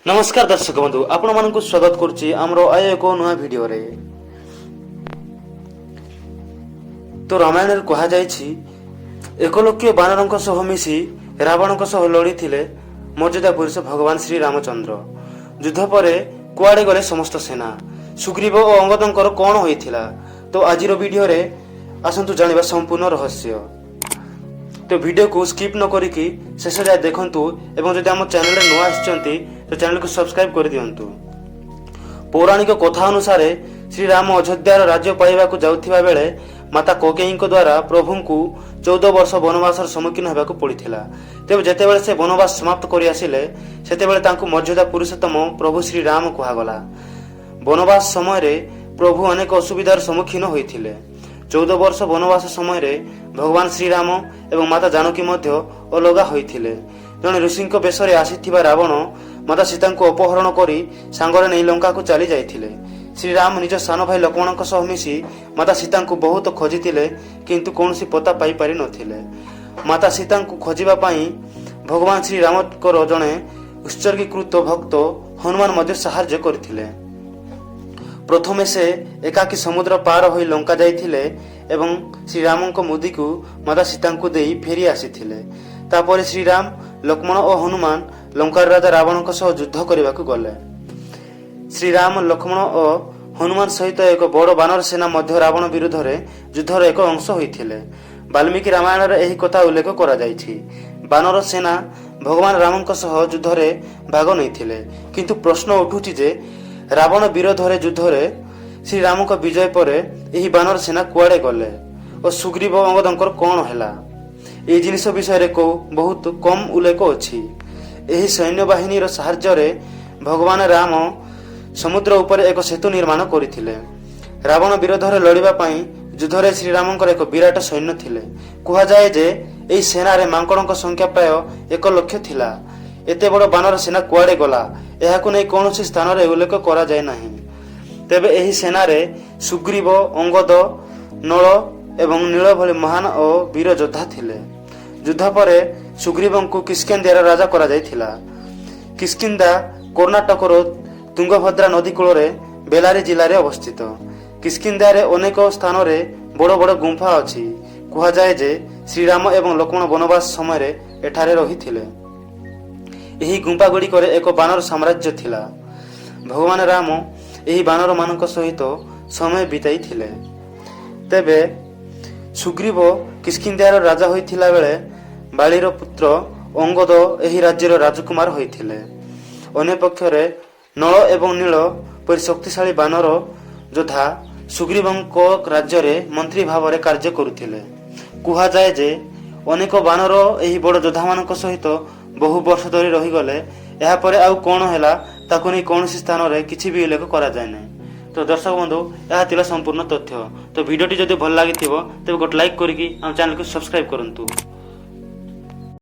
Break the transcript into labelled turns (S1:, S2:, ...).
S1: नमस्कार दर्शक बंधु आपण मानक स्वागत करुच्ची आमर आय एक नुआ भिडियो रे। तो रामायण कहा जायछि एकलक्ष बानरंक सह मिसी रावणक सह लड़ीथिले मर्यादा पुरुष भगवान श्री रामचंद्र। युद्ध परे कुआडे गले समस्त सेना सुग्रीव और अंगदंकर कौन होइथिला। तो आज वीडियो रे आसंतु जानिबा संपूर्ण रहस्य। तो वीडियो को स्किप न करिकी शेष जाए देखंतु एवं जदि आम चैनल रे नुआ आछंती तो चैनल को सब्सक्राइब कर दियंतु। पौराणिक कथा अनुसार श्री राम अयोध्यार राज्य पाइबा को जाउथिबा बेले माता कैकेयी द्वारा प्रभु को 14 वर्ष वनवासर सम्मुखीन होगा पड़ता। तेज जितेबाला से वनवास समाप्त कर आसिले सेतेबाला मर्यादा पुरुषोत्तम प्रभु श्री राम कहगला। वनवास समय प्रभु अनेक असुविधार सम्मुखीन होते। 14 वर्ष वनवास समय भगवान श्रीराम एवं माता जानकी अलगा होते। जड़े ऋषि बेश आसीथिबा रावण माता सीता को अपहरण करी सांगरे नहीं लंका को चली जाइथिले। श्रीराम निज सान भाई लक्ष्मण सह मिसी माता सीता को बहुत खोजिथिले किंतु कौनसी पता पाई पारि नथिले। माता सीता को खोजिबा पई भगवान श्रीराम जड़े उत्सर्गीकृत भक्त हनुमान मध्य सहाय्य करथिले। प्रथमे से एकाकी समुद्र पार होई लंका जाइथिले एवं श्रीराम मुदी को माता सीता को देई फेरी आसीथिले। तापर श्रीराम लक्ष्मण और हनुमान लंकार राजा रावण सह युद्ध करने को गले। श्रीराम लक्ष्मण और हनुमान सहित एक बड़ बानर सेना मध्य रावण विरुद्ध युद्धर एक अंश होते। वाल्मीकि रामायण यही कथा उल्लेख करा जायछि। बानर सेना भगवान राम सह युद्ध में भाग नहीं, किंतु प्रश्न उठुछि जे रावण विरोध युद्ध श्रीराम का विजय पर यही बानर सेना कुआड़े गले और सुग्रीव अंगदंकर कौन हैला। ए जिनिस विषय को बहुत कम उल्लेख अछि। एही सैन्य बाहिनी साहाय्य भगवान राम समुद्र उपर एक सेतु निर्माण करथिले। रावण विरोध लड़िबा पई युद्ध श्रीराम एक विराट सैन्य थिले। कहा जाए जे एही सेना रे मांकड़क संख्या प्राय 1 लक्ष थिला। एते बड़ बानर सेना कुआड़े गला एहाकु नै कोनोसी स्थान रे उल्लेख करा जाय नाही। तेबे एही सेना रे सुग्रीव, अंगद, नल एवं नील भली महान और वीर योद्धा थिले। युद्ध परे सुग्रीव को किष्किंधार राजा करा जायथिला। किष्किंधा कर्णाटक तुंगभद्रा नदी कूल बेलारी जिले में अवस्थित। किष्किंधार अनेक स्थान में बड़ बड़ गुंफा अच्छी। कहा जाए जे श्रीराम एवं लक्ष्मण वनवास समय एठारे रहिथिले। एही गुंफा गुड़िक एक बानर साम्राज्य थिला। भगवान राम एही बानर मानक सहित समय बिताई थिले। तेबे सुग्रीव किष्किंधार राजा होइथिला बेले बालीर पुत्र अंगद एही राज्यर राजकुमार होइथिले। अन्य पक्षरे नल एवं नील पर शक्तिशाली बानर योद्धा सुग्रीव राज्य रे मंत्री भाव में कार्य करुथिले। कहा जाए जे अनेक बानर एही बड़ योद्धा मानक सहित बहु वर्ष धरी रहीगले। या पर आउ कौन हैला ताकु नहीं कौन स्थान रे किछि भी उल्लेख करा जाय नै। तो दर्शक बंधु यह थिला संपूर्ण तथ्य। तो वीडियोटी जदि भल लागिथिबो तेबे गोटे लाइक करिकी हम चैनल को सब्सक्राइब करंतु।